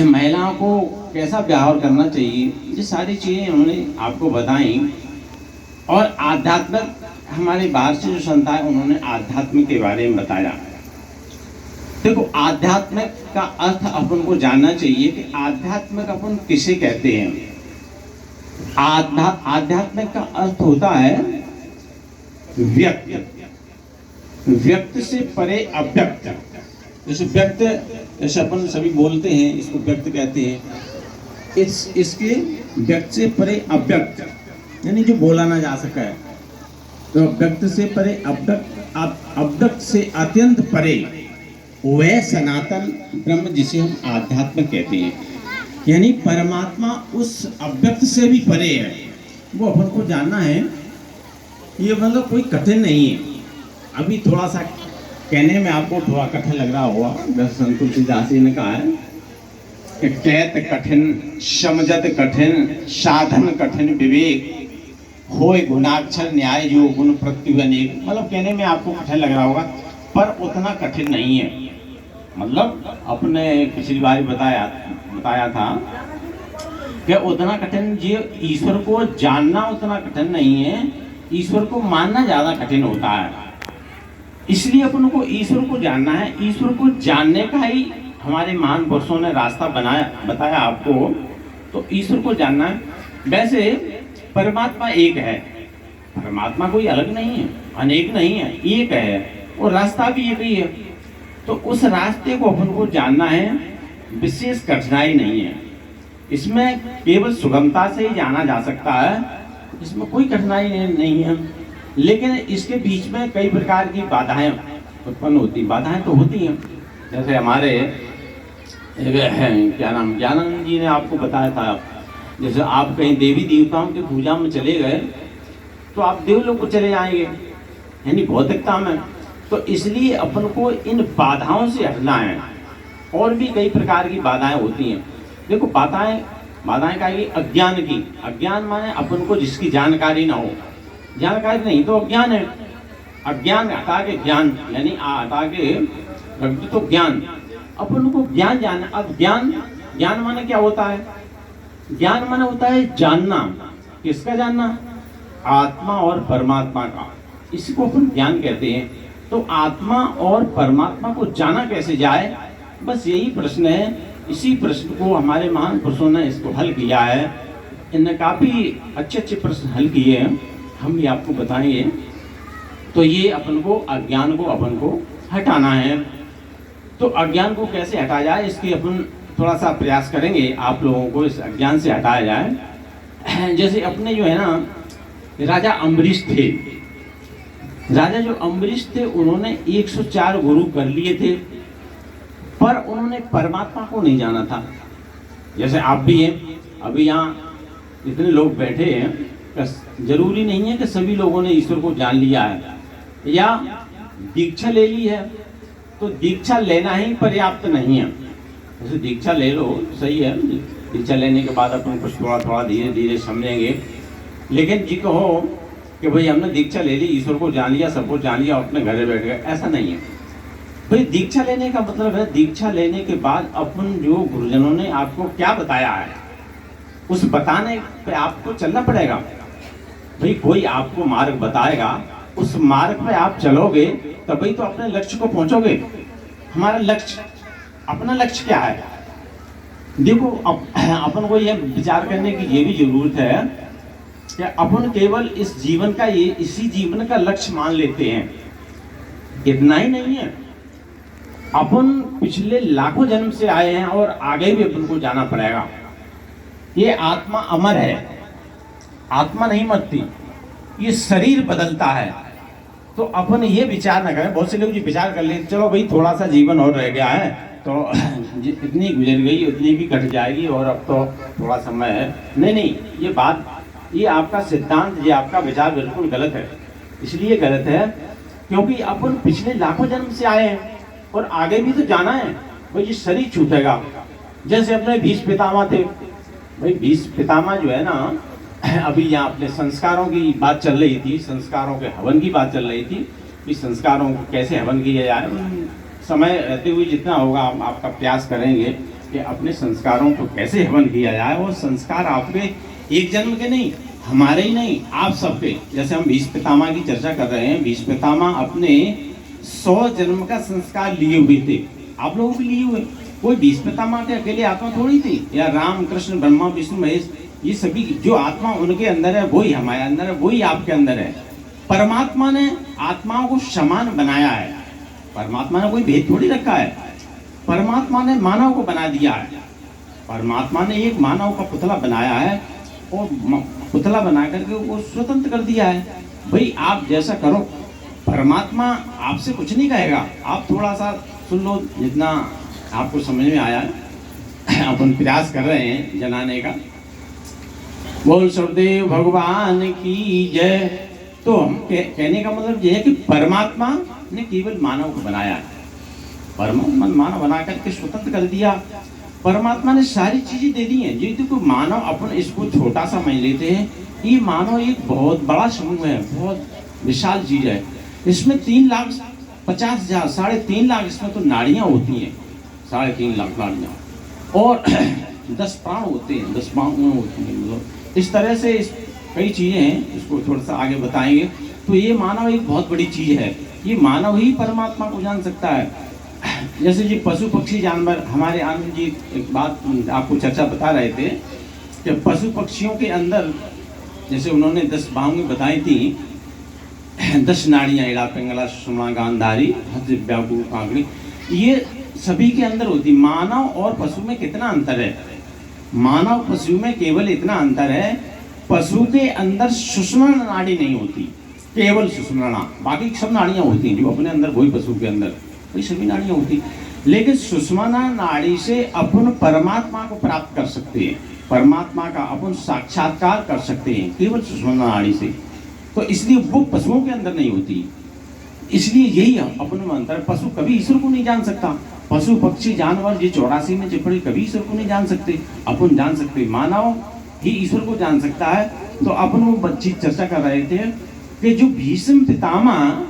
महिलाओं को कैसा व्यवहार करना चाहिए, ये सारी चीज़ें उन्होंने आपको बताई। और आध्यात्मिक हमारे बाहर से जो संत है उन्होंने आध्यात्मिक के बारे में बताया। देखो, आध्यात्मिक का अर्थ अपन को जानना चाहिए कि आध्यात्मिक अपन किसे कहते हैं। आध्यात्मिक का अर्थ होता है व्यक्त, व्यक्त से परे अव्यक्त। जैसे व्यक्त, जैसे अपन सभी बोलते हैं इसको व्यक्त कहते हैं। इसके व्यक्त से परे अव्यक्त, यानी जो बोला ना जा सका है। तो व्यक्त से परे अव्यक्त, अव्यक्त से अत्यंत परे वह सनातन ब्रह्म जिसे हम आध्यात्म कहते हैं। यानी परमात्मा उस अव्यक्त से भी परे है, वो अपन को जानना है। ये मतलब कोई कठिन नहीं है। अभी थोड़ा सा कहने में आपको थोड़ा कठिन लग रहा होगा, जैसे संत तुलसीदास जी ने कहा है कि कहत कठिन, समझत कठिन, साधन कठिन, विवेक होय गुणाक्षर, न्याय जो गुण प्रत्यु अनेक। मतलब कहने में आपको कठिन लग रहा होगा, पर उतना कठिन नहीं है। मतलब अपने पिछली बार बताया था कि उतना कठिन, जो ईश्वर को जानना उतना कठिन नहीं है, ईश्वर को मानना ज़्यादा कठिन होता है। इसलिए अपन को ईश्वर को जानना है। ईश्वर को जानने का ही हमारे महान पुरुषों ने रास्ता बताया आपको। तो ईश्वर को जानना है। वैसे परमात्मा एक है, परमात्मा कोई अलग नहीं है, अनेक नहीं है, एक है, और रास्ता भी एक ही है। तो उस रास्ते को अपन को जानना है, विशेष कठिनाई नहीं है। इसमें केवल सुगमता से ही जाना जा सकता है, इसमें कोई कठिनाई नहीं है। लेकिन इसके बीच में कई प्रकार की बाधाएं उत्पन्न होती, बाधाएं तो होती हैं। जैसे हमारे क्या नाम, ज्ञानानंद जी ने आपको बताया था, जैसे आप कहीं देवी देवताओं की पूजा में चले गए तो आप देवलोक को चले जाएंगे, यानी भौतिकता में। तो इसलिए अपन को इन बाधाओं से हटना है। और भी कई प्रकार की बाधाएं होती हैं। देखो, बाधाएं का ये अज्ञान की, अज्ञान माने अपन को जिसकी जानकारी ना हो। जानकारी नहीं तो अज्ञान है। अज्ञान हटा के ज्ञान, यानी हटा के रख तो ज्ञान। अपन को ज्ञान जानना। अब ज्ञान माने क्या होता है? ज्ञान माने होता है जानना। किसका जानना? आत्मा और परमात्मा का। इसको अपन ज्ञान कहते हैं। तो आत्मा और परमात्मा को जाना कैसे जाए, बस यही प्रश्न है। इसी प्रश्न को हमारे महान पुरुषों ने इसको हल किया है। इनने काफ़ी अच्छे प्रश्न हल किए हैं, हम भी आपको बताएंगे। तो ये अपन को अज्ञान को अपन को हटाना है। तो अज्ञान को कैसे हटाया जाए, इसके अपन थोड़ा सा प्रयास करेंगे, आप लोगों को इस अज्ञान से हटाया जाए। जैसे अपने जो है ना, राजा अम्बरीश थे। राजा जो अम्बरीश थे, उन्होंने 104 गुरु कर लिए थे, पर उन्होंने परमात्मा को नहीं जाना था। जैसे आप भी हैं, अभी यहाँ इतने लोग बैठे हैं, जरूरी नहीं है कि सभी लोगों ने ईश्वर को जान लिया है या दीक्षा ले ली है। तो दीक्षा लेना ही पर्याप्त नहीं है। जैसे दीक्षा ले लो, सही है, दीक्षा लेने के बाद अपन कुछ थोड़ा धीरे धीरे समझेंगे। लेकिन जी कहो कि भाई हमने दीक्षा ले ली, ईश्वर को जान लिया, सब कुछ जान लिया, अपने घर बैठ गए, ऐसा नहीं है भाई। दीक्षा लेने का मतलब है, दीक्षा लेने के बाद अपन जो गुरुजनों ने आपको क्या बताया है, उस बताने पे आपको चलना पड़ेगा। भाई कोई आपको मार्ग बताएगा, उस मार्ग पे आप चलोगे तभी तो अपने लक्ष्य को पहुंचोगे। हमारा लक्ष्य, अपना लक्ष्य क्या है? देखो, अपन को यह विचार करने की ये भी जरूरत है कि अपन केवल इस जीवन का, ये इसी जीवन का लक्ष्य मान लेते हैं। इतना ही नहीं है, अपन पिछले लाखों जन्म से आए हैं और आगे भी अपन को जाना पड़ेगा। ये आत्मा अमर है, आत्मा नहीं मरती, ये शरीर बदलता है। तो अपन ये विचार ना करें। बहुत से लोग जी विचार कर लेते, चलो भाई थोड़ा सा जीवन और रह गया है, तो इतनी गुजर गई, उतनी भी कट जाएगी, और अब तो थोड़ा समय है। नहीं, ये बात, ये आपका सिद्धांत, ये आपका विचार बिल्कुल गलत है। इसलिए गलत है क्योंकि अपन पिछले लाखों जन्म से आए हैं और आगे भी तो जाना है। भाई ये शरीर छूटेगा। जैसे अपने भीष्म पितामह थे। भाई भीष्म पितामह जो है ना, अभी यहाँ अपने संस्कारों की बात चल रही थी, संस्कारों के हवन की बात चल रही थी कि संस्कारों को कैसे हवन किया जाए। समय रहते हुए जितना होगा हम आपका प्रयास करेंगे। कि अपने संस्कारों को कैसे हवन किया जाए। और संस्कार आपके एक जन्म के नहीं, हमारे ही नहीं, आप सबके। जैसे हम भीष्म पितामह की चर्चा कर रहे हैं, भीष्म पितामह अपने 100 जन्म का संस्कार लिए हुए थे, आप लोगों भी लिए हुए। कोई भीष्म पितामह के अकेले आत्मा थोड़ी थी, या राम कृष्ण ब्रह्मा विष्णु महेश, ये सभी जो आत्मा उनके अंदर है वही हमारे अंदर है, वही आपके अंदर है। परमात्मा ने आत्माओं को समान बनाया है, परमात्मा ने कोई भेद थोड़ी रखा है। परमात्मा ने मानव को बना दिया है, परमात्मा ने एक मानव का पुतला बनाया है और पुतला बना करके वो स्वतंत्र कर दिया है, भाई आप जैसा करो। परमात्मा आपसे कुछ नहीं कहेगा, आप थोड़ा सा सुन लो जितना आपको समझ में आया है। अपन प्रयास कर रहे हैं जनाने का। बोल सुखदेव भगवान की जय। तो हम कहने का मतलब यह है कि परमात्मा ने केवल मानव को बनाया है, परमात्मा मानव बना करके स्वतंत्र कर दिया। परमात्मा ने सारी चीजें दे दी हैं। ये देखो मानव, अपन इसको छोटा सा मान लेते हैं, ये मानव एक बहुत बड़ा समूह है, बहुत विशाल चीज है। इसमें 3,50,000 3.5 लाख इसमें तो नाड़ियां होती हैं, 3.5 लाख नाड़ियां, और 10 प्राण होते हैं, 10 प्राण होती हैं। मतलब इस तरह से कई चीजें हैं, इसको थोड़ा सा आगे बताएंगे। तो ये मानव एक बहुत बड़ी चीज है, ये मानव ही परमात्मा को जान सकता है। जैसे जी पशु पक्षी जानवर, हमारे आनंद जी एक बात आपको चर्चा बता रहे थे कि पशु पक्षियों के अंदर जैसे उन्होंने 10 बाहुएं बताई थी, 10 नाड़ियां, एड़ा पिंगला सुषुम्ना गांधारी हस्त व्याकुल कांकड़ी, ये सभी के अंदर होती। मानव और पशु में कितना अंतर है? मानव पशु में केवल इतना अंतर है, पशु के अंदर सुषुम्ना नाड़ी नहीं होती, केवल सुषुम्ना, बाकी सब नाड़ियां होती हैं जो अपने अंदर, वही पशु के अंदर वही सभी नाड़ियां होती। लेकिन सुषुम्ना नाड़ी से अपन परमात्मा को प्राप्त कर सकते हैं, परमात्मा का अपन साक्षात्कार कर सकते हैं केवल सुषुम्ना नाड़ी से। तो इसलिए वो पशुओं के अंदर नहीं होती। इसलिए यही अपन में अंतर है। पशु कभी ईश्वर को नहीं जान सकता, पशु पक्षी जानवर ये 84 में चिपड़े कभी ईश्वर को नहीं जान सकते, अपन जान सकते। मानव ही ईश्वर को जान सकता है। तो अपन वो बच्ची चर्चा कर रहे थे कि जो भीष्म पितामह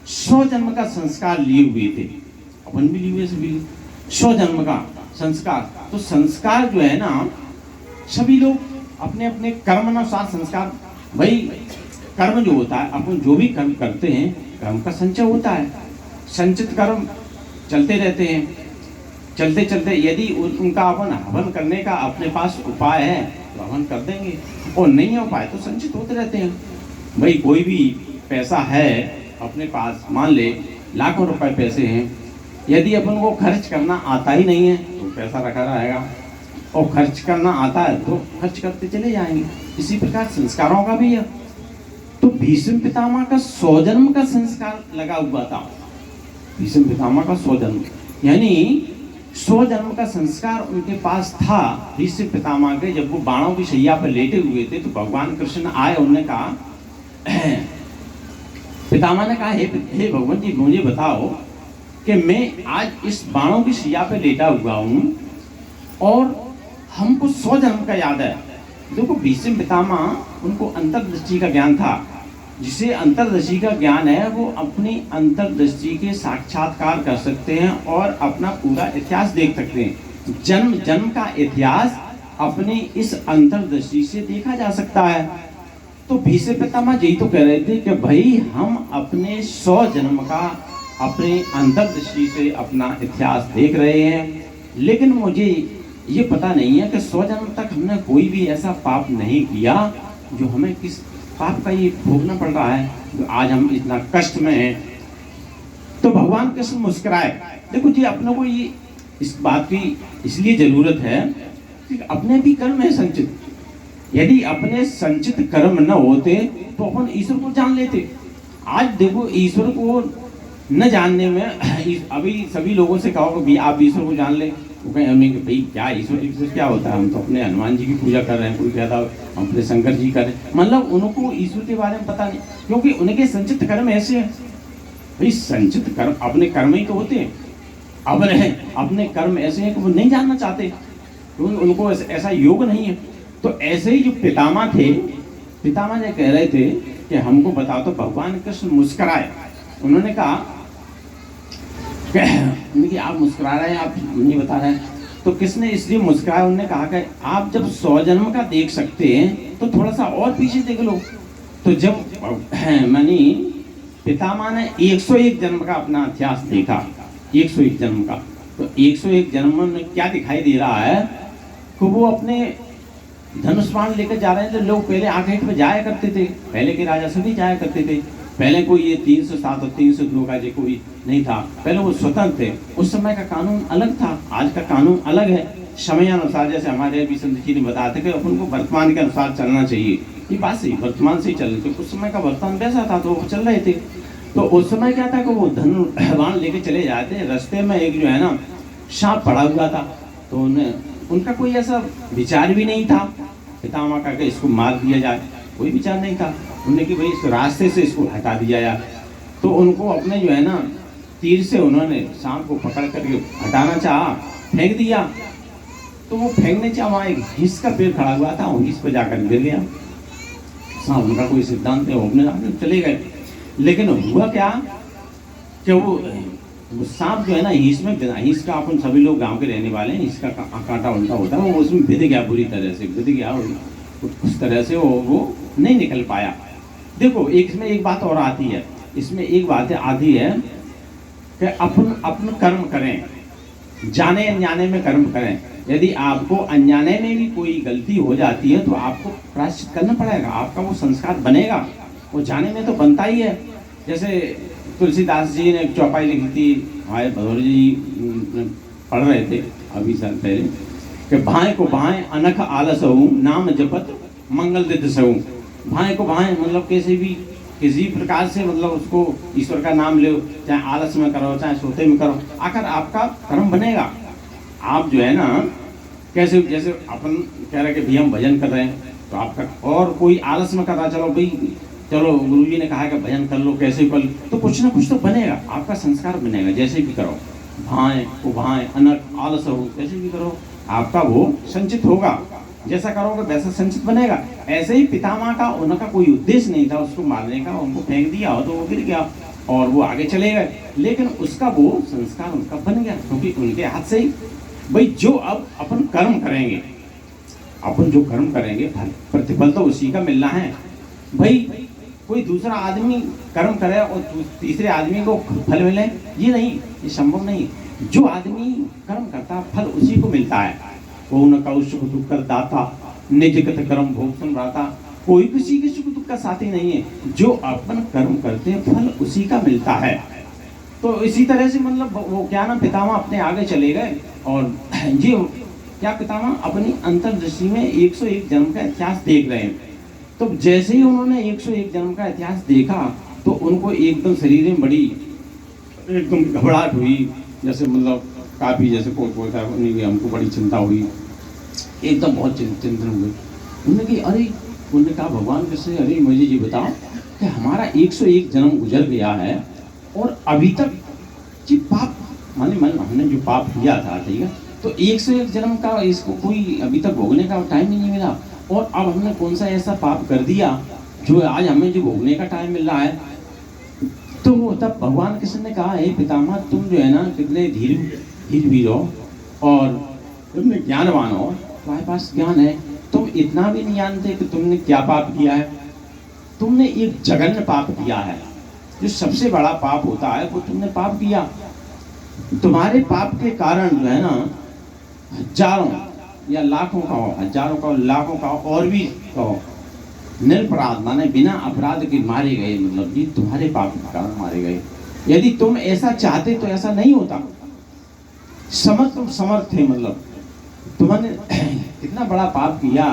100 जन्म का संस्कार लिए हुए थे, अपन भी लिए हुए, सभी 100 जन्म का संस्कार। तो संस्कार जो है ना, सभी लोग अपने अपने कर्म अनुसार संस्कार, भाई कर्म जो होता है, अपन जो भी कर्म करते हैं कर्म का संचय होता है, संचित कर्म चलते रहते हैं। चलते चलते यदि उनका अपन हवन करने का अपने पास उपाय है तो हवन कर देंगे, और नहीं है उपाय तो संचित होते रहते हैं। भाई कोई भी पैसा है अपने पास, मान ले लाखों रुपए पैसे हैं, यदि अपन को खर्च करना आता ही नहीं है तो पैसा रखा रहेगा, और खर्च करना आता है तो खर्च करते चले जाएंगे। इसी प्रकार संस्कारों का भी है। तो भीष्म पितामह का 100 जन्म का संस्कार लगा हुआ था, भीष्म पितामह का 100 जन्म, यानी 100 जन्म का संस्कार उनके पास था भीष्म पितामह के। जब वो बाणों की शैया पर लेटे हुए थे तो भगवान कृष्ण आए, उन्होंने कहा, पितामह ने कहा, हे भगवान जी मुझे बताओ कि मैं आज इस बाणों की शैया पे लेटा हुआ हूँ और हमको 100 जन्म का याद है। देखो भीष्म पितामह उनको अंतर्दृष्टि का ज्ञान था, जिसे अंतर्दृष्टि का ज्ञान है वो अपनी अंतर्दृष्टि के साक्षात्कार कर सकते हैं और अपना पूरा इतिहास देख सकते हैं। जन्म जन्म का इतिहास अपनी इस अंतर्दृष्टि से देखा जा सकता है। तो भीष्म पितामह यही तो कह रहे थे कि भाई हम अपने 100 जन्म का अपने अंतर्दृष्टि से अपना इतिहास देख रहे हैं, लेकिन मुझे ये पता नहीं है कि 100 जन्म तक हमने कोई भी ऐसा पाप नहीं किया जो हमें किस पाप का ये भोगना पड़ रहा है, जो आज हम इतना कष्ट में हैं। तो भगवान कृष्ण मुस्कुराए। देखो जी, अपने को ये इस बात की इसलिए जरूरत है कि अपने भी कर्म है संचित। यदि अपने संचित कर्म न होते तो अपन ईश्वर को जान लेते। आज देखो ईश्वर को न जानने में अभी सभी लोगों से कहो कि आप ईश्वर को जान ले, वो कहें हमें कि भाई क्या ईश्वर क्या होता है, हम तो अपने हनुमान जी की पूजा कर रहे हैं, कोई कहता हम अपने शंकर जी कर रहे हैं। मतलब उनको ईश्वर के बारे में पता नहीं, क्योंकि उनके संचित कर्म ऐसे हैं। भाई संचित कर्म अपने कर्म ही तो होते हैं, अपने कर्म ऐसे हैं कि वो नहीं जानना चाहते, क्योंकि उनको ऐसा योग नहीं है। तो ऐसे ही जो पितामह थे, पितामह ने कह रहे थे कि हमको बताओ, तो भगवान कृष्ण मुस्कुराए। उन्होंने कहा कि आप मुस्कुरा रहे हैं, आप नहीं बता रहे हैं। तो किसने इसलिए मुस्कुराया, उन्होंने कहा कि आप जब 100 जन्म का देख सकते हैं तो थोड़ा सा और पीछे देख लो। तो जब मानी पितामह ने 101 जन्म का अपना इतिहास देखा, 101 जन्म का, तो 101 जन्म में क्या दिखाई दे रहा है कि वो अपने धनुष बाण लेकर जा रहे थे। लोग पहले आखेट में जाया करते थे, पहले के राजा सभी जाया करते थे। पहले कोई ये 307 और 302 का जो कोई नहीं था, पहले वो स्वतंत्र थे। उस समय का कानून अलग था, आज का कानून अलग है। समय अनुसार, जैसे हमारे अभी संत जी ने बताया था कि अपन को वर्तमान के अनुसार चलना चाहिए, ये बात सही, वर्तमान से ही चलना चाहिए। उस समय का वर्तमान वैसा था तो वो चल रहे थे। तो उस समय क्या था कि वो धनुष बाण लेके चले जाते, रास्ते में एक जो है ना सांप पड़ा हुआ था, तो उनका कोई ऐसा विचार भी नहीं था पितामह का कि इसको मार दिया जाए, कोई विचार नहीं था उन्हें कि भाई इस रास्ते से इसको हटा दिया जाए। तो उनको अपने जो है ना तीर से उन्होंने सांप को पकड़ करके हटाना चाहा, फेंक दिया। तो वो फेंकने चाहा, वहाँ एक हिंस का पेड़ खड़ा हुआ था, हिंस पर जाकर गिर गया सांप। उनका कोई सिद्धांत नहीं, वो अपने आगे चले गए। लेकिन हुआ क्या कि वो सांप जो है ना हिंस में, हिंस का अपन सभी लोग गांव के रहने वाले हैं, इसका कांटा उल्टा होता है, वो उसमें भिद गया, बुरी तरह से भिद गया, उस तरह से वो नहीं निकल पाया। देखो इसमें एक बात और आती है, इसमें एक बात आती है कि अपन कर्म करें, जाने अनजाने में कर्म करें। यदि आपको अनजाने में भी कोई गलती हो जाती है तो आपको प्रायश्चित करना पड़ेगा, आपका वो संस्कार बनेगा। वो जाने में तो बनता ही है। जैसे तुलसीदास जी ने एक चौपाई लिखी थी, हमारे भदौरी जी पढ़ रहे थे अभी साल पहले, कि भाए को भाए अनख आलस हूँ, नाम जपत मंगल दित सहूँ। भाए को भाए मतलब कैसे भी किसी प्रकार से मतलब उसको ईश्वर का नाम लो, चाहे आलस में करो चाहे सोते में करो, आखिर आपका कर्म बनेगा। आप जो है ना कैसे, जैसे अपन कह रहे कि भैया हम भजन कर रहे हैं तो आपका, और कोई आलस में कर रहा, चलो भाई चलो गुरु जी ने कहा कि भजन कर लो, कैसे कर लो, तो कुछ ना कुछ तो बनेगा, आपका संस्कार बनेगा। जैसे भी करो, भाए को भाए अनक आलस हो, कैसे भी करो आपका वो संचित होगा, जैसा करोगे वैसा संचित बनेगा। ऐसे ही पितामह का, उनका कोई उद्देश्य नहीं था उसको मारने का, उनको फेंक दिया हो तो वो गिर गया और वो आगे चले गए, लेकिन उसका वो संस्कार उनका बन गया, क्योंकि उनके हाथ से ही भाई जो अब अपन कर्म करेंगे, अपन जो कर्म करेंगे प्रतिफल तो उसी का मिलना है। भाई कोई दूसरा आदमी कर्म करे और तीसरे आदमी को फल मिले, ये नहीं, ये संभव नहीं। जो आदमी कर्म करता फल उसी को मिलता है। वो न का सुख दुख कर दाता, निज कथ कर्म भोग संभ्राता। कोई किसी के सुख दुख का साथी नहीं है, जो अपन कर्म करते हैं फल उसी का मिलता है। तो इसी तरह से मतलब वो क्या ना पितामह अपने आगे चले गए, और ये क्या पितामह अपनी अंतर्दृष्टि में 101 जन्म का इतिहास देख रहे हैं। तो जैसे ही उन्होंने 101 जन्म का इतिहास देखा तो उनको एकदम शरीर में बड़ी एकदम घबराहट हुई, जैसे मतलब काफ़ी जैसे कोई बोलता है उन्हें, हमको बड़ी चिंता हुई, एकदम बहुत चिंतन हुई। उन्होंने कि अरे, उन्होंने कहा भगवान कैसे, अरे मुझे ये बताओ कि हमारा 101 जन्म गुजर गया है और अभी तक जी पाप माने हमने जो पाप किया था, ठीक है, तो 101 जन्म का इसको कोई अभी तक भोगने का टाइम ही नहीं मिला, और अब हमने कौन सा ऐसा पाप कर दिया जो आज हमें जो भोगने का टाइम मिल रहा है। तो तब भगवान कृष्ण ने कहा, हे पितामह तुम जो है ना कितने धीर भी रहो और तुमने ज्ञानवान हो, तुम्हारे पास ज्ञान है, तुम इतना भी नहीं जानते कि तुमने क्या पाप किया है। तुमने एक जघन्य पाप किया है, जो सबसे बड़ा पाप होता है वो तुमने पाप किया। तुम्हारे पाप के कारण जो है ना हजारों या लाखों का हो, हजारों का हो, लाखों का हो, और भी कहो, निरपराध माने बिना अपराध के मारे गए, मतलब ये तुम्हारे पाप के कारण मारे गए। यदि तुम ऐसा चाहते तो ऐसा नहीं होता। तुम समर्थ थे, मतलब तुमने इतना बड़ा पाप किया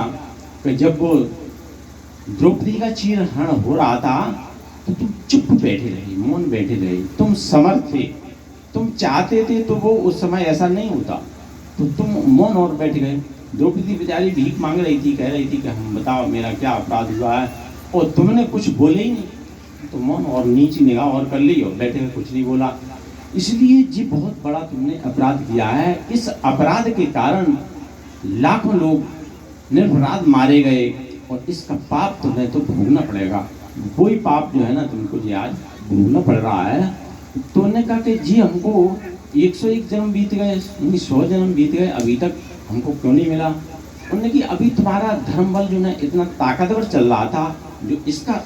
कि जब वो द्रौपदी का चीरहरण हो रहा था तो तुम चुप बैठे रहे, मौन बैठे रहे। तुम समर्थ थे, तुम चाहते थे तो वो उस समय ऐसा नहीं होता, तो तुम मौन और बैठ गए। द्रौपदी बेचारी भीख मांग रही थी, कह रही थी कि हम बताओ मेरा क्या अपराध हुआ है, और तुमने कुछ बोले ही नहीं, तो मौन और नीची निगाह और कर ली और बैठे कुछ नहीं बोला। इसलिए जी बहुत बड़ा तुमने अपराध किया है। इस अपराध के कारण लाखों लोग निरपराध मारे गए और इसका पाप तुम्हें तो भोगना पड़ेगा। वही पाप जो है ना तुमको जी आज भोगना पड़ रहा है। तो उन्होंने कहा कि जी हमको 101 जन्म बीत गए, 100 जन्म बीत गए, अभी तक हमको क्यों नहीं मिला? उन्होंने कि अभी तुम्हारा धर्म बल जो ना इतना ताकतवर चल रहा था, जो इसका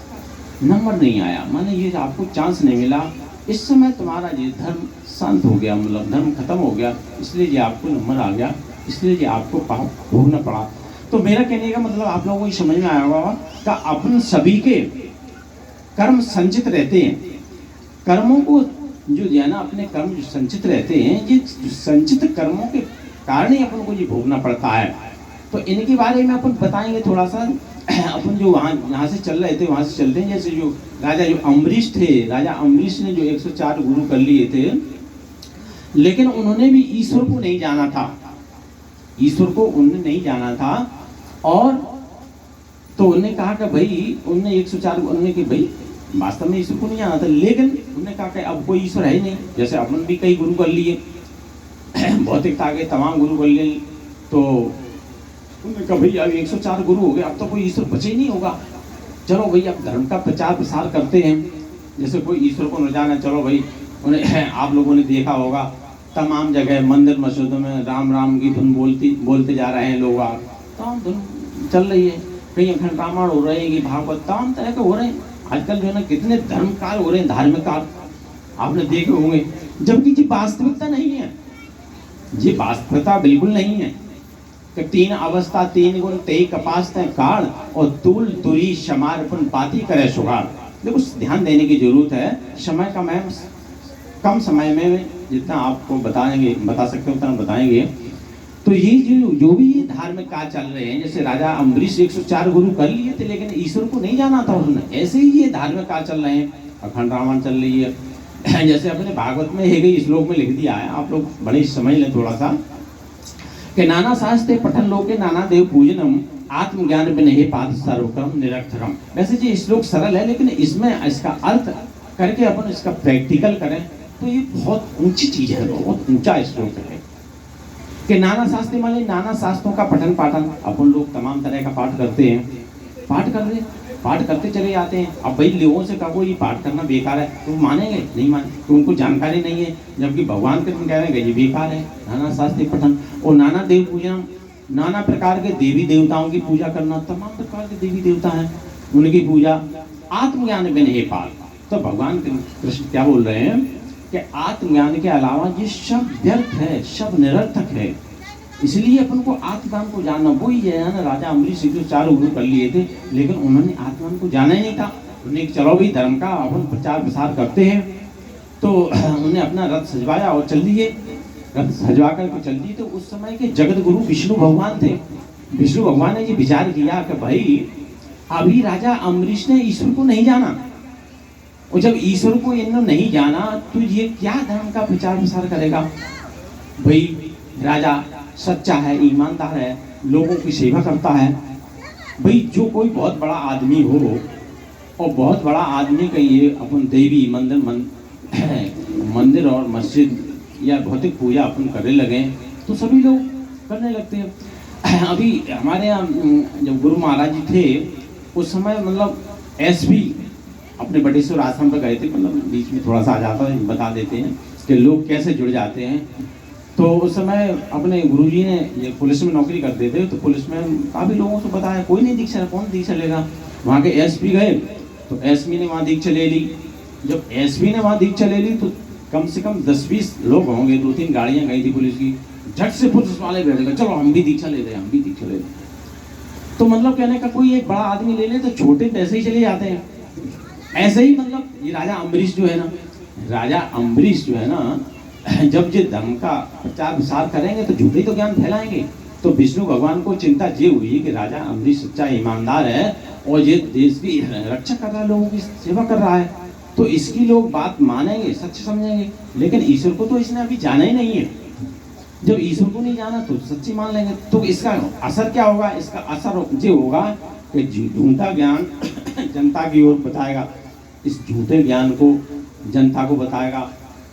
नंबर नहीं आया, माने ये आपको चांस नहीं मिला। इस समय तुम्हारा ये धर्म शांत हो गया, मतलब धर्म खत्म हो गया, इसलिए ये आपको नंबर आ गया, इसलिए ये आपको पाप भोगना पड़ा। तो मेरा कहने का मतलब आप लोगों को समझ में आया होगा कि अपन सभी के कर्म संचित रहते हैं। कर्मों को जो है ना, अपने कर्म जो संचित रहते हैं, ये संचित कर्मों के कारण ही अपन को ये भोगना पड़ता है। तो इनके बारे में अपन बताएंगे थोड़ा सा। अपन जो यहाँ से चल रहे थे वहाँ से चलते हैं। जैसे जो राजा जो अम्बरीश थे, राजा अम्बरीश ने जो 104 गुरु कर लिए थे, लेकिन उन्होंने भी ईश्वर को नहीं जाना था, ईश्वर को उन्होंने नहीं जाना था। और तो उन्होंने कहा कि भाई, उन्होंने 104 उन्होंने कि भाई वास्तव में ईश्वर को नहीं जाना था, लेकिन उन्होंने कहा कि अब कोई ईश्वर है ही नहीं। जैसे अपन भी कई गुरु कर लिए, भौतिकता के तमाम गुरु कर लिए, तो उन्होंने कहा भाई अब 104 गुरु हो गए, अब तो कोई ईश्वर बचे ही नहीं होगा, चलो भाई अब धर्म का प्रचार प्रसार करते हैं। जैसे कोई ईश्वर को न जाना, चलो भाई उन्हें आप लोगों ने देखा होगा तमाम जगह मंदिर मस्जिदों में राम राम की धुन बोलते जा रहे हैं लोग, तमाम धुन चल रही है, कहीं अखंड रामायण हो रहे हैं कि भागवत तमाम तरह के हो रहे हैं। आजकल जो है ना कितने धर्म काल हो रहे हैं, धार्मिक काल आपने देखे होंगे, जबकि ये वास्तविकता नहीं है, ये वास्तविकता बिल्कुल नहीं है। कि 3 अवस्था 3 गुण तेई कपास तय काल और तूल तुरी समार्पण पाती करे सुगाड़। देखो ध्यान देने की जरूरत है, समय का मैं कम समय में जितना आपको बता सकते हो उतना बताएंगे। तो ये जो भी ये धार्मिक काज चल रहे हैं, जैसे राजा अम्बरीश 104 गुरु कर लिए थे, लेकिन ईश्वर को नहीं जाना था उन्होंने, ऐसे ही ये धार्मिक काज चल रहे हैं, अखंड रामायण चल रही है। जैसे अपने भागवत में है गई श्लोक में लिख दिया है, आप लोग बड़े समझ लें थोड़ा सा, कि नाना शास्त्रे पठन लोके नाना देव पूजनम आत्मज्ञान बिन हे पाद सर्वक्रम निरर्थकम। वैसे ये श्लोक सरल है, लेकिन इसमें इसका अर्थ करके अपन इसका प्रैक्टिकल करें तो ये बहुत ऊंची चीज है, बहुत ऊंचा श्लोक है। कि नाना शास्त्र माने नाना शास्त्रों का पठन पाठन, अपन लोग तमाम तरह का पाठ करते हैं, पाठ करते चले जाते हैं। अब भाई लोगों से कहो ये पाठ करना बेकार है, तो मानेंगे नहीं माने, तो उनको जानकारी नहीं है, जबकि भगवान के कह रहे हैं ये बेकार है। नाना शास्त्र पठन और नाना देव पूजन, नाना प्रकार के देवी देवताओं की पूजा करना, तमाम प्रकार के देवी देवता हैं उनकी पूजा, आत्मज्ञान बिन हे पाल। तो भगवान कृष्ण क्या बोल रहे हैं कि आत्मज्ञान के अलावा ये सब व्यर्थ है, सब निरर्थक है, इसलिए अपन को आत्मज्ञान को जानना। वही है ना, राजा अम्बरीश जो 4 गुरु कर लिए थे, लेकिन उन्होंने आत्मज्ञान को जाना ही नहीं था। उन्होंने चलो भाई धर्म का अपन प्रचार प्रसार करते हैं, तो उन्होंने अपना रथ सजवाया और चल दिए, रथ सजवा करके चल दिए। तो उस समय के जगत गुरु विष्णु भगवान थे। विष्णु भगवान ने ये विचार किया कि भाई अभी राजा अम्बरीश ने ईश्वर को नहीं जाना, और जब ईश्वर को इन्होंने नहीं जाना तो ये क्या धर्म का प्रचार प्रसार करेगा। भाई राजा सच्चा है, ईमानदार है, लोगों की सेवा करता है। भाई जो कोई बहुत बड़ा आदमी हो, और बहुत बड़ा आदमी कहिए अपन देवी मंदिर और मस्जिद या भौतिक पूजा अपन करने लगे तो सभी लोग करने लगते हैं। अभी हमारे यहाँ जब गुरु महाराज जी थे उस समय मतलब एसपी अपने बटेश्वर आश्रम पर गए थे, मतलब बीच में थोड़ा सा आ जाता है, बता देते हैं कि लोग कैसे जुड़ जाते हैं। तो उस समय अपने गुरुजी ने ये पुलिस में नौकरी करते थे, तो पुलिस में काफ़ी लोगों से बताया, कोई नहीं दीक्षा, कौन दीक्षा लेगा। वहाँ के एसपी गए तो एसपी ने वहाँ दीक्षा ले ली। जब एसपी ने वहाँ दीक्षा ले ली तो कम से कम 10-20 लोग होंगे, 2-3 गाड़ियाँ गई थी पुलिस की, झट से पुलिस वाले बैठ गए, चलो हम भी दीक्षा ले रहे हैं, हम भी दीक्षा ले रहे हैं। तो मतलब कहने का कोई एक बड़ा आदमी ले ले तो छोटे पैसे ही चले जाते हैं। ऐसे ही मतलब ये राजा अम्बरीश जो है ना, जब ये धर्म का प्रचार प्रसार करेंगे तो झूठे तो ज्ञान फैलाएंगे। तो विष्णु भगवान को चिंता ये हुई कि राजा अम्बरीश सच्चा ईमानदार है और ये देश की रक्षा कर रहा है, लोगों की सेवा कर रहा है, तो इसकी लोग बात मानेंगे, सच समझेंगे। लेकिन ईश्वर को तो इसने अभी जाना ही नहीं है। जब ईश्वर को नहीं जाना तो सच्ची मान लेंगे, तो इसका असर क्या होगा? इसका असर ये होगा कि झूठा ज्ञान जनता की ओर बताएगा, इस झूठे ज्ञान को जनता को बताएगा।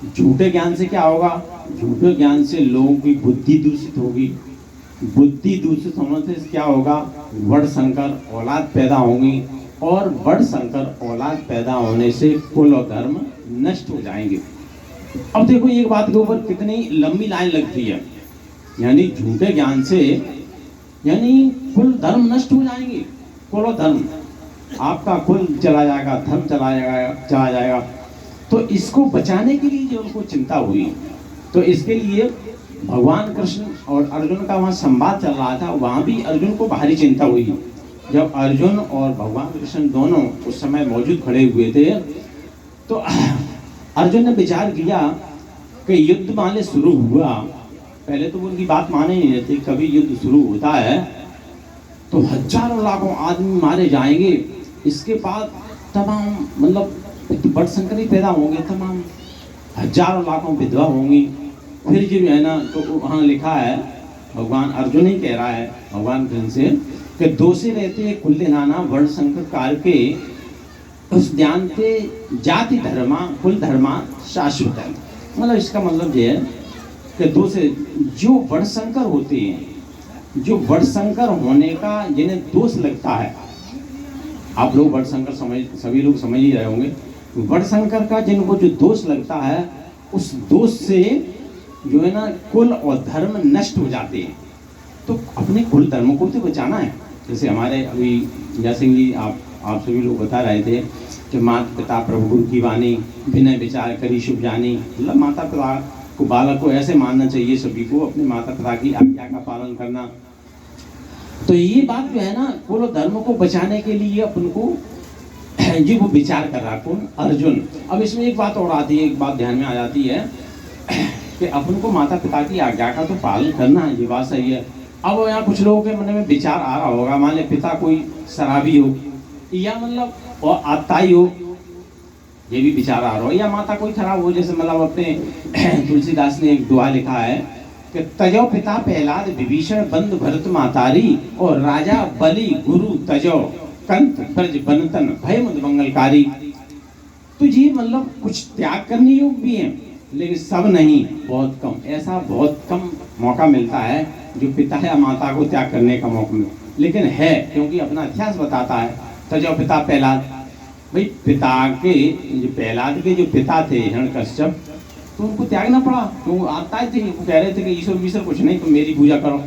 झूठे ज्ञान से क्या होगा? झूठे ज्ञान से लोगों की बुद्धि दूषित होगी। बुद्धि दूषित होने से क्या होगा? वर्ण संकर औलाद पैदा होंगी, और वर्ण संकर औलाद पैदा होने से कुल और धर्म नष्ट हो जाएंगे। अब देखो एक बात के ऊपर कितनी लंबी लाइन लगती है, यानी झूठे ज्ञान से यानी कुल धर्म नष्ट हो जाएंगे। कुल धर्म, आपका कुल चला जाएगा, धर्म चला जाएगा। तो इसको बचाने के लिए जो उनको चिंता हुई, तो इसके लिए भगवान कृष्ण और अर्जुन का वहाँ संवाद चल रहा था, वहाँ भी अर्जुन को भारी चिंता हुई। जब अर्जुन और भगवान कृष्ण दोनों उस समय मौजूद खड़े हुए थे, तो अर्जुन ने विचार किया कि युद्ध माने शुरू हुआ, पहले तो वो उनकी बात माने ही नहीं थे, कभी युद्ध शुरू होता है तो हजारों लाखों आदमी मारे जाएंगे, इसके बाद तमाम मतलब बड़ संकट ही पैदा होंगे, तमाम हजारों लाखों विधवा होंगी। फिर जो है ना, तो वहाँ लिखा है, भगवान अर्जुन ही कह रहा है भगवान कृष्ण से कि दोषी रहते कुल नाना वर्ण संकट काल के उस ध्यान से जाति धर्मा कुल धर्मा शाश्वत है। मतलब इसका मतलब ये है कि दोषे जो वर्ण संकर होते हैं, जो वर्ण संकर होने का जिन्हें दोष लगता है, आप लोग वर्ण संकर सभी लोग समझ ही रहे होंगे, वर्ण संकर का जिनको जो दोष लगता है, उस दोष से जो है ना कुल और धर्म नष्ट हो जाते हैं। तो अपने कुल धर्म को तो बचाना है। जैसे हमारे अभी जय सिंह जी आप सभी लोग बता रहे थे कि माता पिता प्रभु गुरु की वाणी बिना विचार करी शुभ जानी, मतलब माता पिता को बालक को ऐसे मानना चाहिए, सभी को अपने माता पिता की आज्ञा का पालन करना। तो ये बात जो है ना, कुल धर्म को बचाने के लिए अपन को जी वो विचार कर रहा कौन, अर्जुन। अब इसमें एक बात और आती है, एक बात ध्यान में आ जाती है कि अपन को माता पिता की आज्ञा का तो पालन करना है, ये बात सही है। अब यहाँ कुछ लोगों के मन में विचार आ रहा होगा, मान ले पिता कोई शराबी हो या मतलब और आताई हो, ये भी विचार आ रहा हो, या माता कोई खराब हो, जैसे मतलब अपने तुलसीदास ने एक दुआ लिखा है कि तजो पिता प्रहलाद विभीषण बंधु भरत मातारी और राजा बलि गुरु तजो कंत ब्रज बनतन भय मुद मंगलकारी। तो ये मतलब कुछ त्याग करने योग्य भी है, लेकिन सब नहीं, बहुत कम, ऐसा बहुत कम मौका मिलता है जो पिता या माता को त्याग करने का मौका मिले, लेकिन है, क्योंकि अपना इतिहास बताता है। तजो पिता प्रहलाद, भाई पिता के जो प्रहलाद के जो पिता थे हिरण्यकश्यप, तो उनको त्यागना पड़ा, तो वो आता थे, वो कह रहे थे कि ईश्वर कुछ नहीं, तुम मेरी पूजा करो।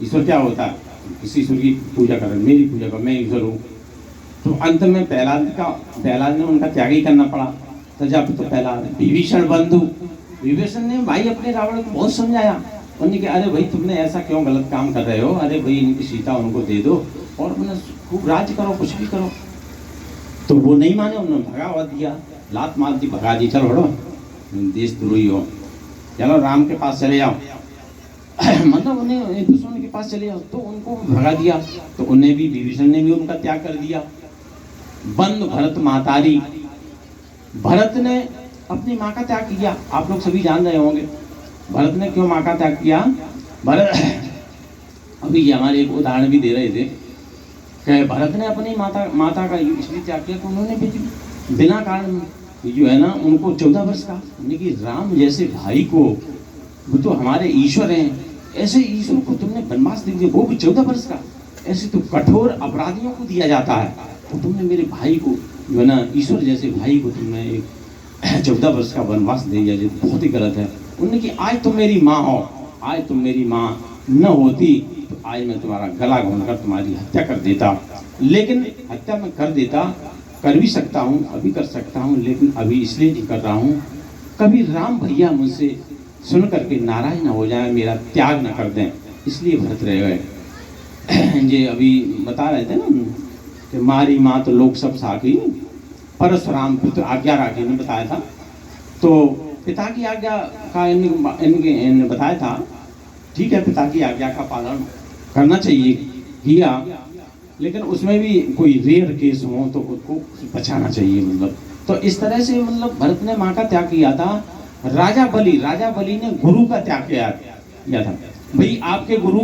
ईश्वर क्या होता है, किसी ईश्वर की पूजा करो, मेरी पूजा करो, मैं ईश्वर हूँ। तो अंत में प्रहलाद ने उनका त्याग ही करना पड़ा। तजा तो प्रहलाद, विभीषण बंधु, विभीषण ने भाई अपने रावण को बहुत समझाया, उन्होंने कहा अरे भाई तुमने ऐसा क्यों गलत काम कर रहे हो, अरे भाई इनकी सीता उनको दे दो और उन्हें खूब राज्य करो, कुछ भी करो। तो वो नहीं माने, उन्होंने भगावा दिया, लात मार दी, भगा दी, चलो हटो, देशद्रोही हो, चलो राम के पास चले जाओ मतलब उन्हें दुश्मन के पास चले जाओ, तो उनको भगा दिया। तो उन्हें भी, विभीषण ने भी उनका त्याग कर दिया। बंद भरत मातारी, भरत ने अपनी माँ का त्याग किया, आप लोग सभी जान रहे होंगे भरत ने क्यों माँ का त्याग किया। भरत अभी ये हमारे एक उदाहरण भी दे रहे थे कि भरत ने अपनी माता का इसलिए त्याग किया कि उन्होंने बिना कारण जो है ना उनको 14 वर्ष का, कि राम जैसे भाई को, वो तो हमारे ईश्वर हैं, ऐसे ईश्वर को तुमने वनवास दे दिया, वो भी 14 वर्ष का, ऐसे तो कठोर अपराधियों को दिया जाता है, तो तुमने मेरे भाई को जो है ना ईश्वर जैसे भाई को तुमने 14 वर्ष का वनवास दे दिया, जो बहुत ही गलत है। उन्होंने कि आज तुम मेरी माँ हो, आज तुम मेरी माँ न होती तो आज मैं तुम्हारा गला घोंटकर तुम्हारी हत्या कर देता, लेकिन हत्या मैं कर भी सकता हूँ, अभी कर सकता हूँ, लेकिन अभी इसलिए नहीं कर रहा हूँ, कभी राम भैया मुझसे सुन करके नाराज ना हो जाए, मेरा त्याग ना कर दें, इसलिए भरत रह गए। ये अभी बता रहे थे ना कि मारी माँ तो लोग सब साकी, परशुराम पुत्र आज्ञा राखी ने बताया था। तो पिता की आज्ञा का इन्हें बताया था, ठीक है पिता की आज्ञा का पालन करना चाहिए, किया, लेकिन उसमें भी कोई रेयर केस हो तो उसको बचाना चाहिए मतलब। तो इस तरह से मतलब भरत ने माँ का त्याग किया था। राजा बलि ने गुरु का त्याग किया था। भाई आपके गुरु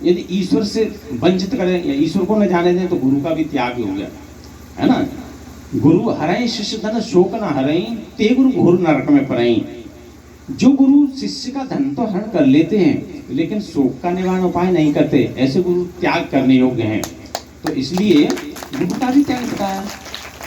यदि ईश्वर से वंचित करें या ईश्वर को न जाने दें तो गुरु का भी त्याग हो गया, है ना। गुरु हरई शिष्य धन शोक न हरई, ते गुरु घोर नरक में पड़ई। जो गुरु शिष्य का धन तो हरण कर लेते हैं लेकिन शोक का निवारण उपाय नहीं करते, ऐसे गुरु त्याग करने योग्य हैं। तो इसलिए गुरु का भी त्याग बताया।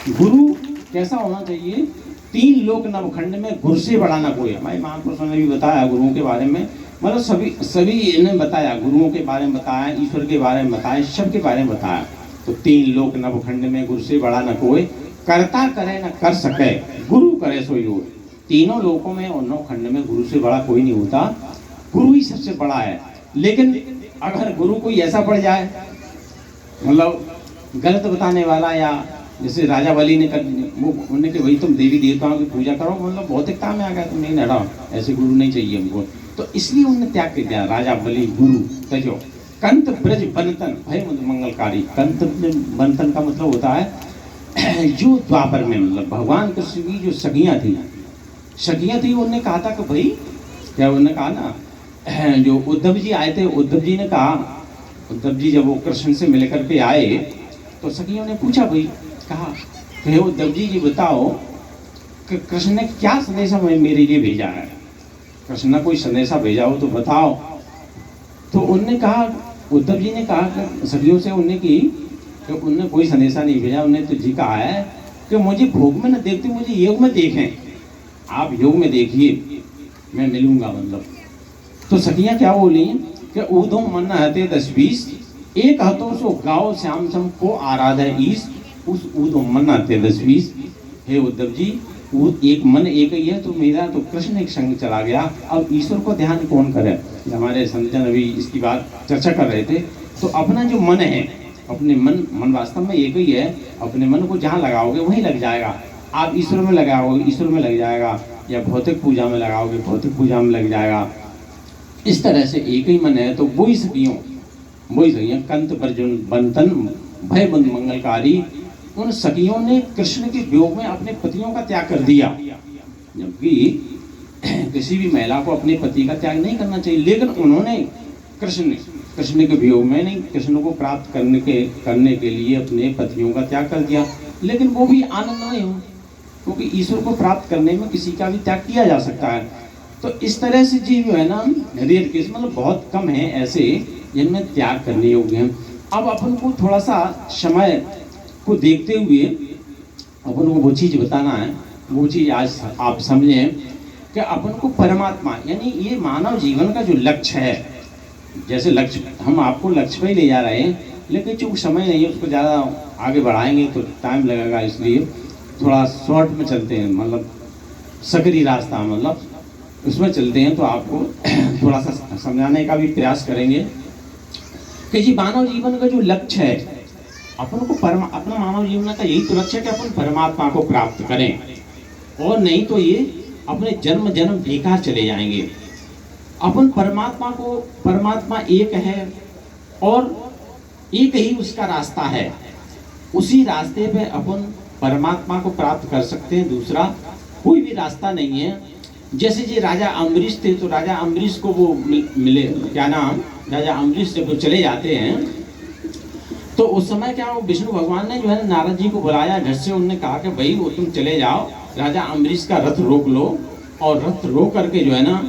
गुरु कैसा होना चाहिए? 3 लोक नवखंड में गुरु से बड़ा ना कोई। हमारे महापुरुषों ने भी बताया गुरुओं के बारे में, मतलब सभी इन्हें बताया, गुरुओं के बारे में बताया, ईश्वर के बारे में बताया, सब के बारे में बताया। तो 3 लोक नवखंड में गुरु से बड़ा न कोई, करता करे न कर सके, गुरु करे सो योग। तीनों लोकों में और नवखंड में गुरु से बड़ा कोई नहीं होता, गुरु ही सबसे बड़ा है। लेकिन अगर गुरु कोई ऐसा पड़ जाए, मतलब गलत बताने वाला, या जैसे राजा बलि ने उन्होंने कि भाई तुम देवी देवताओं की पूजा करो, मतलब भौतिकता में आ गया, तुम नहीं हटाओ, ऐसे गुरु नहीं चाहिए हमको। तो इसलिए उन्होंने त्याग कर दिया, राजा बलि गुरु तजो। कंत ब्रज बनतन भय मंगलकारी। कंत बनतन का मतलब होता है जो द्वापर में, मतलब भगवान कृष्ण की जो सखियाँ थी, उन्होंने कहा था कि भाई, क्या उन्होंने कहा ना, जो उद्धव जी आए थे, उद्धव जी ने कहा, उद्धव जी जब वो कृष्ण से मिल करके आए तो सखियों ने पूछा, भाई कहा कि उद्धव जी बताओ कि कृष्ण ने क्या संदेशा मेरे लिए भेजा है, कृष्ण ने कोई संदेशा भेजा हो तो बताओ। तो उनने कहा, उद्धव जी ने कहा सखियों से, उनने की कि उनने कोई संदेशा नहीं भेजा, उन्हें तो जी कहा है कि मुझे भोग में न देखते, मुझे योग में देखें, आप योग में देखिए, मैं मिलूंगा, मतलब। तो सखियाँ क्या बोली कि ऊधो मन हते 10-20, एक हतो सो गाओ श्याम सम को आराधा ईश। उस ऊधो मन हते 10-20, हे उद्धव जी, वो एक मन एक ही है, तो मेरा तो कृष्ण एक संग चला गया, अब ईश्वर को ध्यान कौन करे? हमारे संतजन अभी इसकी बात चर्चा कर रहे थे। तो अपना जो मन है, अपने मन वास्तव में एक ही है, अपने मन को जहाँ लगाओगे वहीं लग जाएगा। आप ईश्वर में लगाओगे, ईश्वर में लग जाएगा, या भौतिक पूजा में लगाओगे, भौतिक पूजा में लग जाएगा। इस तरह से एक ही मन है, तो वही सखियों कंत अर्जुन बंतन भय बंद मंगलकारी। उन सखियों ने कृष्ण के वियोग में अपने पतियों का त्याग कर दिया, जबकि किसी भी महिला को अपने पति का त्याग नहीं करना चाहिए। लेकिन उन्होंने कृष्ण के वियोग में नहीं, कृष्ण को प्राप्त करने के लिए अपने पतियों का त्याग कर दिया। लेकिन वो भी आनंदमय हो, क्योंकि ईश्वर को प्राप्त करने में किसी का भी त्याग किया जा सकता है। तो इस तरह से जी जो है ना, रेयर केस, मतलब बहुत कम है ऐसे जिनमें त्याग करने योग्य हैं। अब अपन को थोड़ा सा समय को देखते हुए अपन को वो चीज़ बताना है, वो चीज़ आज आप समझें कि अपन को परमात्मा, यानी ये मानव जीवन का जो लक्ष्य है, जैसे लक्ष्य हम आपको लक्ष्य पे ही ले जा रहे हैं, लेकिन चूँकि समय नहीं है, उसको ज़्यादा आगे बढ़ाएंगे तो टाइम लगेगा, इसलिए थोड़ा शॉर्ट में चलते हैं, मतलब सकरी रास्ता, मतलब उसमें चलते हैं। तो आपको थोड़ा सा समझाने का भी प्रयास करेंगे कि जी मानव जीवन का जो लक्ष्य है, अपन को अपना मानव जीवन का यही तो लक्ष्य है कि अपन परमात्मा को प्राप्त करें, और नहीं तो ये अपने जन्म बेकार चले जाएंगे। अपन परमात्मा एक है और एक ही उसका रास्ता है, उसी रास्ते पे अपन परमात्मा को प्राप्त कर सकते हैं, दूसरा कोई भी रास्ता नहीं है। जैसे जी राजा अम्बरीश थे, तो राजा अम्बरीश को वो मिले, क्या नाम, राजा अम्बरीश जब वो चले जाते हैं तो उस समय क्या, वो विष्णु भगवान ने जो है नारद जी को बुलाया घर से, उन्होंने कहा कि भाई वो तुम चले जाओ, राजा अम्बरीश का रथ रोक लो, और रथ रोक करके जो है ना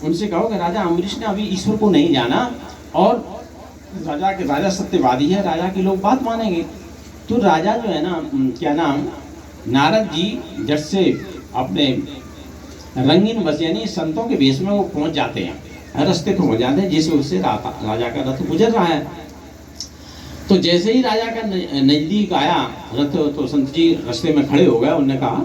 उनसे कहो कि राजा अम्बरीश ने अभी ईश्वर को नहीं जाना, और राजा सत्यवादी है, राजा के लोग बात मानेंगे। तो राजा जो है ना, क्या नाम, नारद जी जट से अपने रंगीन बस, यानी संतों के वेश में वो पहुंच जाते हैं, रास्ते पे हो जाते हैं, जैसे उससे राजा का रथ गुजर रहा है। तो जैसे ही राजा का नजदीक आया रथ, तो संत जी रास्ते में खड़े हो गए। उन्होंने कहा,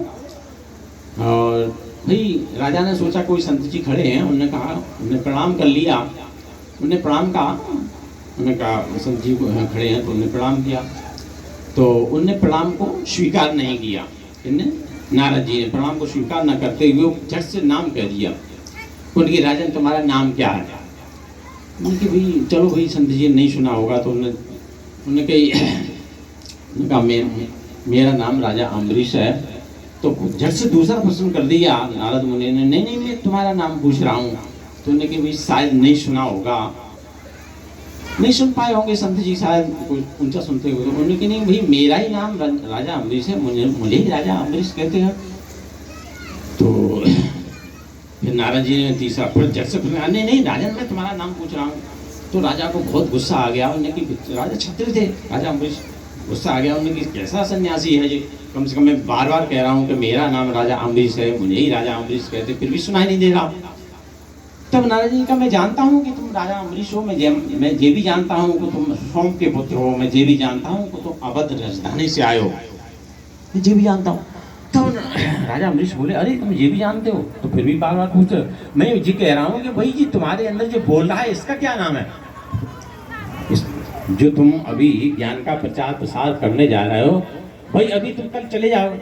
और भाई राजा ने सोचा कोई संत जी खड़े हैं, उन्होंने कहा, उन्होंने प्रणाम कर लिया, उन्होंने प्रणाम कहा, उन्होंने कहा संत जी को खड़े हैं, तो उन्होंने प्रणाम किया। तो उनने प्रणाम को स्वीकार नहीं किया, नारद जी ने प्रणाम को स्वीकार न करते हुए झट से नाम कह दिया। उनके राजन तुम्हारा नाम क्या है? उनके भाई चलो भाई संत जी ने नहीं सुना होगा, तो उन्होंने कहा मेरा नाम राजा अम्बरीश है। तो झट से दूसरा प्रश्न कर दिया नारद मुनि ने, नहीं मैं तुम्हारा नाम पूछ रहा हूँ। तो उन्होंने कहा भाई शायद नहीं सुना होगा, नहीं सुन पाए होंगे संत जी शायद उनका सुनते हुए। तो उन्होंने कहा नहीं भाई मेरा ही नाम राजा अम्बरीश है, मुझे ही राजा अम्बरीश कहते हैं। तो फिर नारद जी ने तीसरा फिर झट से नहीं राजन मैं तुम्हारा नाम पूछ रहा हूँ। तो राजा को बहुत गुस्सा आ गया, उन्होंने कि राजा क्षत्रिय थे राजा अम्बरीश, गुस्सा आ गया उन्हें कि कैसा सन्यासी है ये, कम से कम मैं बार बार कह रहा हूँ कि मेरा नाम राजा अम्बरीश है, मुझे ही राजा अम्बरीश कहते, फिर भी सुनाई नहीं दे रहा। तब नारद जी का मैं जानता हूँ कि तुम राजा अम्बरीश हो, मैं ये भी जानता हूँ कि तुम सोम के पुत्र हो, मैं ये भी जानता हूँ कि तुम अवध राजधानी से आए हो, ये भी जानता हूँ। तो राजा अम्बरीश बोले अरे तुम ये भी जानते हो, तो फिर भी बार बार पूछ रहे हो। मैं ये कह रहा हूँ कि भाई जी तुम्हारे अंदर जो बोल रहा है इसका क्या नाम है? जो तुम अभी ज्ञान का प्रचार प्रसार करने जा रहे हो, भाई अभी तुम कल चले जाओगे,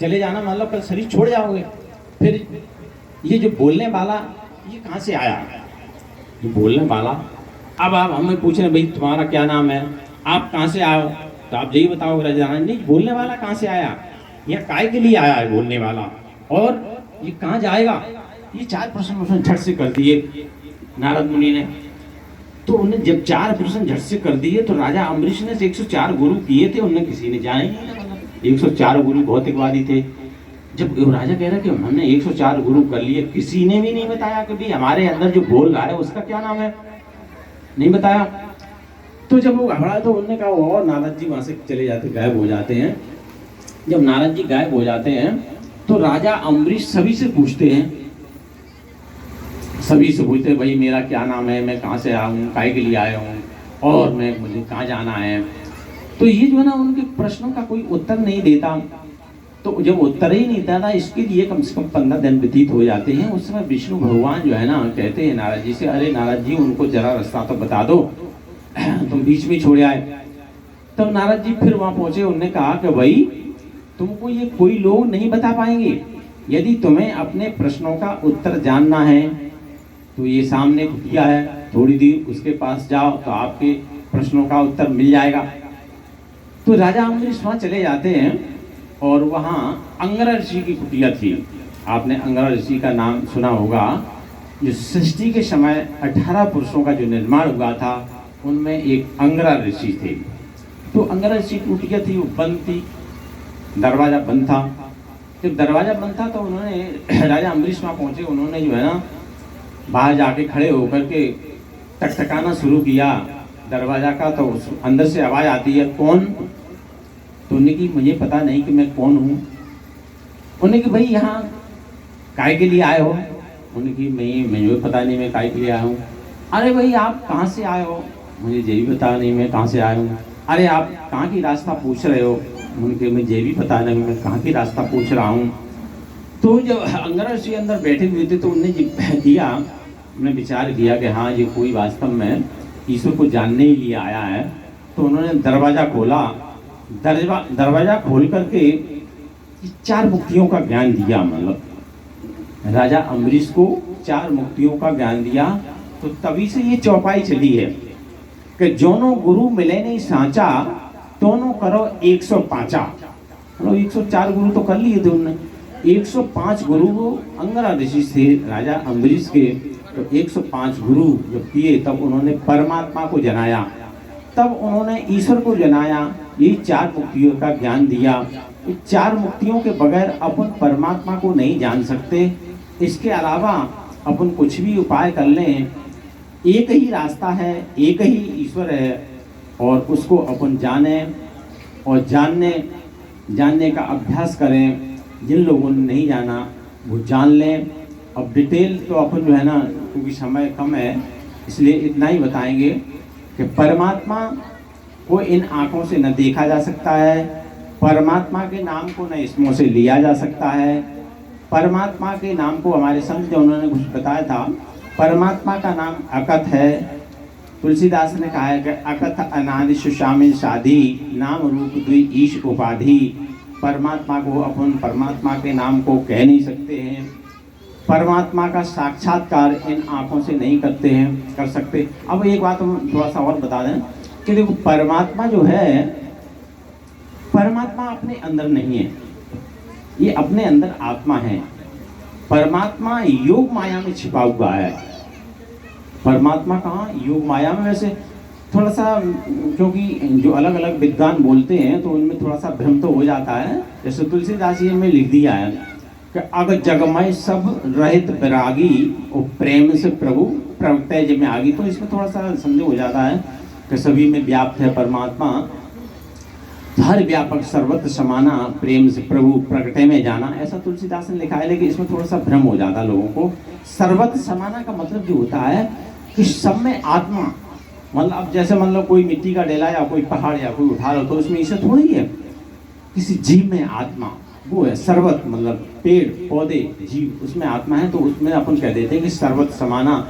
चले जाना मतलब कल शरीर छोड़ जाओगे, फिर ये जो बोलने वाला ये कहाँ से आया? ये बोलने वाला, अब आप हमें पूछ रहे भाई तुम्हारा क्या नाम है, आप कहाँ से आए हो, तो आप यही बताओगे राजा। नहीं, बोलने वाला कहाँ से आया, यह काय के लिए आया है बोलने वाला, और ये कहाँ जाएगा? ये 4 प्रश्न उसने झट से कर दिए नारद मुनि ने। तो उन्हें जब 4 प्रश्न झट से कर दिए तो राजा अम्बरीश ने 104 गुरु किए थे, उन्हें किसी ने जाने नहीं, 104 गुरु भौतिकवादी थे। जब राजा कह रहा कि हमने 104 गुरु कर लिए, किसी ने भी नहीं बताया कि भाई हमारे अंदर जो बोल रहा है उसका क्या नाम है, नहीं बताया। तो जब वो घबरा तो उन्होंने कहा, और नारद जी वहां से चले जाते, गायब हो जाते हैं। जब नारद जी गायब हो जाते हैं तो राजा अम्बरीश सभी से पूछते हैं, सभी से पूछते हैं भाई मेरा क्या नाम है, मैं कहाँ से आया हूँ, काय के लिए आया हूँ, और मुझे कहाँ जाना है। तो ये जो है ना उनके प्रश्नों का कोई उत्तर नहीं देता। तो जब उत्तर ही नहीं देता, इसके लिए कम से कम 15 दिन व्यतीत हो जाते हैं। उस समय विष्णु भगवान जो है ना कहते हैं नारद जी से, अरे नारद जी उनको जरा रास्ता तो बता दो, तुम बीच में छोड़ आए। तब नारद जी फिर वहाँ पहुँचे, उन्होंने कहा कि भाई तुमको ये कोई लोग नहीं बता पाएंगे, यदि तुम्हें अपने प्रश्नों का उत्तर जानना है तो ये सामने कुटिया है, थोड़ी देर उसके पास जाओ तो आपके प्रश्नों का उत्तर मिल जाएगा। तो राजा अम्बरीश वहाँ चले जाते हैं और वहाँ अंगरा ऋषि की कुटिया थी। आपने अंगरा ऋषि का नाम सुना होगा, जो सृष्टि के समय 18 पुरुषों का जो निर्माण हुआ था उनमें एक अंगरा ऋषि थे। तो अंगरा ऋषि की कुटिया थी, वो बंद थी, दरवाज़ा बंद था। जब दरवाज़ा बंद था तो उन्होंने राजा अम्बरीश वहाँ पहुँचे, उन्होंने जो है ना बाहर जाके खड़े होकर के टकटकाना शुरू किया दरवाज़ा का। तो अंदर से आवाज़ आती है, कौन? तो उन्होंने कि मुझे पता नहीं कि मैं कौन हूँ। उन्होंने कि भाई यहाँ काय के लिए आए हो? उन्होंने कि मुझे पता नहीं मैं काय के लिए आया हूँ। अरे भाई आप कहाँ से आए हो? मुझे ये भी पता नहीं मैं कहाँ से आया हूँ। अरे आप कहाँ की रास्ता पूछ रहे हो? उनके मुझे भी पता नहीं मैं कहाँ की रास्ता पूछ रहा हूँ। तो जब अंगरा ऋषि अंदर बैठे हुए थे तो उन्होंने किया, उन्होंने विचार किया कि हाँ ये कोई वास्तव में ईश्वर को जानने ही लिए आया है। तो उन्होंने दरवाज़ा खोला, दरवाज़ा खोल करके 4 मुक्तियों का ज्ञान दिया, मतलब राजा अम्बरीश को 4 मुक्तियों का ज्ञान दिया। तो तभी से ये चौपाई चली है कि जोनो गुरु मिले नहीं सांचा, दोनों करो 105। मतलब 104 गुरु तो कर लिए थे उन्होंने, 105 गुरु अंगरा ऋषि से राजा अम्बरीश के। तो 105 गुरु जब किए तब उन्होंने परमात्मा को जनाया, तब उन्होंने ईश्वर को जनाया, ये 4 मुक्तियों का ज्ञान दिया। ये 4 मुक्तियों के बगैर अपन परमात्मा को नहीं जान सकते। इसके अलावा अपन कुछ भी उपाय कर लें, एक ही रास्ता है, एक ही ईश्वर है, और उसको अपन जाने और जानने का अभ्यास करें। जिन लोगों ने नहीं जाना वो जान लें। अब डिटेल तो अपन जो है ना, क्योंकि समय कम है इसलिए इतना ही बताएंगे कि परमात्मा को इन आँखों से न देखा जा सकता है, परमात्मा के नाम को न इसमों से लिया जा सकता है। परमात्मा के नाम को हमारे संत जो उन्होंने कुछ बताया था, परमात्मा का नाम अकथ है। तुलसीदास ने कहा है कि अकथ अनादि सुशामिल साधी, नाम रूप द्वि ईश उपाधि। परमात्मा को अपन परमात्मा के नाम को कह नहीं सकते हैं, परमात्मा का साक्षात्कार इन आँखों से नहीं कर सकते। अब एक बात हम थोड़ा सा और बता दें कि देखो परमात्मा जो है, परमात्मा अपने अंदर नहीं है, ये अपने अंदर आत्मा है। परमात्मा योग माया में छिपा हुआ है। परमात्मा कहाँ? योग माया में। वैसे थोड़ा सा, क्योंकि जो अलग अलग विद्वान बोलते हैं तो उनमें थोड़ा सा भ्रम तो हो जाता है। जैसे तुलसीदास जी में लिख दिया है कि अग जगमय सब रहित विरागी और प्रेम से प्रभु प्रवक्ता जब में आगी। तो इसमें थोड़ा सा संदेह हो जाता है कि सभी में व्याप्त है परमात्मा। हर व्यापक सर्वत्र समाना, प्रेम से प्रभु प्रगटे में जाना, ऐसा तुलसीदास ने लिखा है। लेकिन इसमें थोड़ा सा भ्रम हो जाता है लोगों को। सर्वत्र समाना का मतलब जो होता है कि सब में आत्मा, मतलब अब जैसे मान लो कोई मिट्टी का डेला या कोई पहाड़ या कोई उठा लो, तो उसमें इसे थोड़ी है, किसी जीव में आत्मा, वो है सर्वत्र, मतलब पेड़ पौधे जीव, उसमें आत्मा है, तो उसमें अपन कह देते हैं कि सर्वत्र समाना।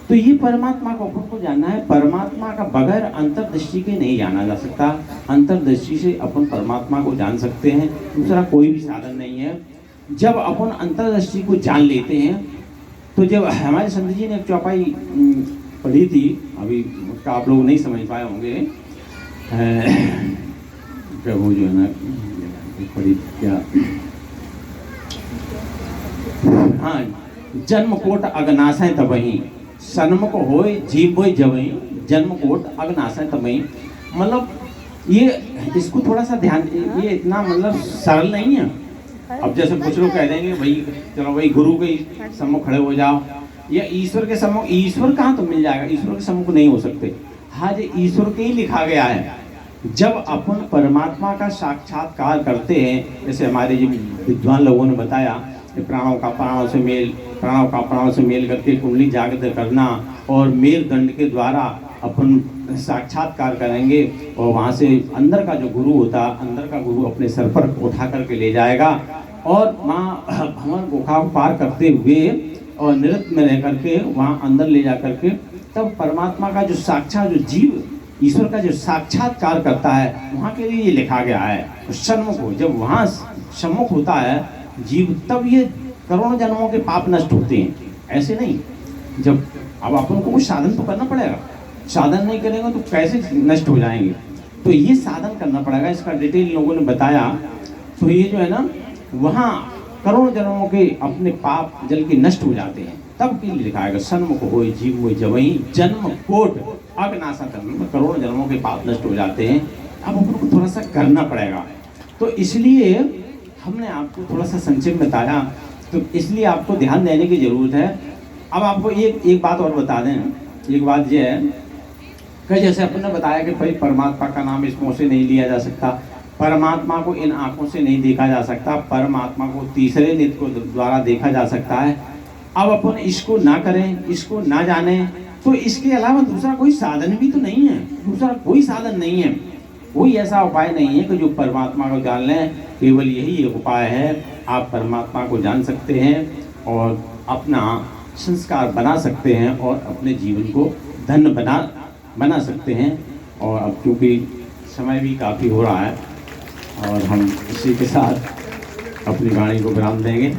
तो ये परमात्मा को अपन को जानना है। परमात्मा का बगैर अंतर्दृष्टि के नहीं जाना जा सकता। अंतर्दृष्टि से अपन परमात्मा को जान सकते हैं, दूसरा कोई भी साधन नहीं है। जब अपन अंतर्दृष्टि को जान लेते हैं, तो जब हमारे संत जी ने एक चौपाई पढ़ी थी, अभी उसका आप लोग नहीं समझ पाए होंगे, प्रभु जो है ना पढ़ी क्या, हाँ, जन्म कोट अगनाशय तबही सन्मुख होय जीव होय जबही, जन्म कोट अगनाशय तबही। मतलब ये इसको थोड़ा सा ध्यान, ये इतना मतलब सरल नहीं है। अब जैसे कुछ लोग कह देंगे भाई चलो भाई गुरु के सम्मुख खड़े हो जाओ, या ईश्वर के सम्मुख, ईश्वर कहाँ तो मिल जाएगा, ईश्वर के सम्मुख नहीं हो सकते। हाँ, ये ईश्वर के ही लिखा गया है। जब अपन परमात्मा का साक्षात्कार करते हैं, जैसे हमारे जो विद्वान लोगों ने बताया, प्राणों का प्राणों से मेल, प्राणों का प्राणों से मेल करके कुंडली जागृत करना, और मेल दंड के द्वारा अपन साक्षात्कार करेंगे, और वहाँ से अंदर का जो गुरु होता, अंदर का गुरु अपने सर पर उठा करके ले जाएगा, और वहाँ भंवर गुफा पार करते हुए और नृत्य में रह करके वहाँ अंदर ले जा करके, तब परमात्मा का जो साक्षात, जो जीव ईश्वर का जो साक्षात्कार करता है, वहाँ के लिए ये लिखा गया है। सन्मुख हो, जब वहाँ सम्मुख होता है जीव, तब ये करोड़ों जन्मों के पाप नष्ट होते हैं। ऐसे नहीं, जब अब अपन को कुछ साधन तो करना पड़ेगा, साधन नहीं करेंगे तो कैसे नष्ट हो जाएंगे, तो ये साधन करना पड़ेगा। इसका डिटेल लोगों ने बताया। तो ये जो है ना, वहाँ करोड़ों जन्मों के अपने पाप जल के नष्ट हो जाते हैं, तब के लिए लिखा है सन्मुख होय जीव होय जबही, जन्म कोट अगनाशय तबही, करोड़ों जन्मों के पाप नष्ट हो जाते हैं। अब अपन को थोड़ा सा करना पड़ेगा, तो इसलिए हमने आपको थोड़ा सा संक्षेप में बताया, तो इसलिए आपको ध्यान देने की ज़रूरत है। अब आपको एक बात और बता दें। एक बात ये है कि जैसे अपन ने बताया कि भाई परमात्मा का नाम इस मुँह से नहीं लिया जा सकता, परमात्मा को इन आँखों से नहीं देखा जा सकता, परमात्मा को तीसरे नेत्र को द्वारा देखा जा सकता है। अब अपन इसको ना करें, इसको ना जाने, तो इसके अलावा दूसरा कोई साधन भी तो नहीं है, दूसरा कोई साधन नहीं है, कोई ऐसा उपाय नहीं है कि जो परमात्मा को जान लें। केवल यही एक उपाय है, आप परमात्मा को जान सकते हैं और अपना संस्कार बना सकते हैं और अपने जीवन को धन्य बना सकते हैं। और अब क्योंकि समय भी काफ़ी हो रहा है, और हम इसी के साथ अपनी वाणी को विराम देंगे।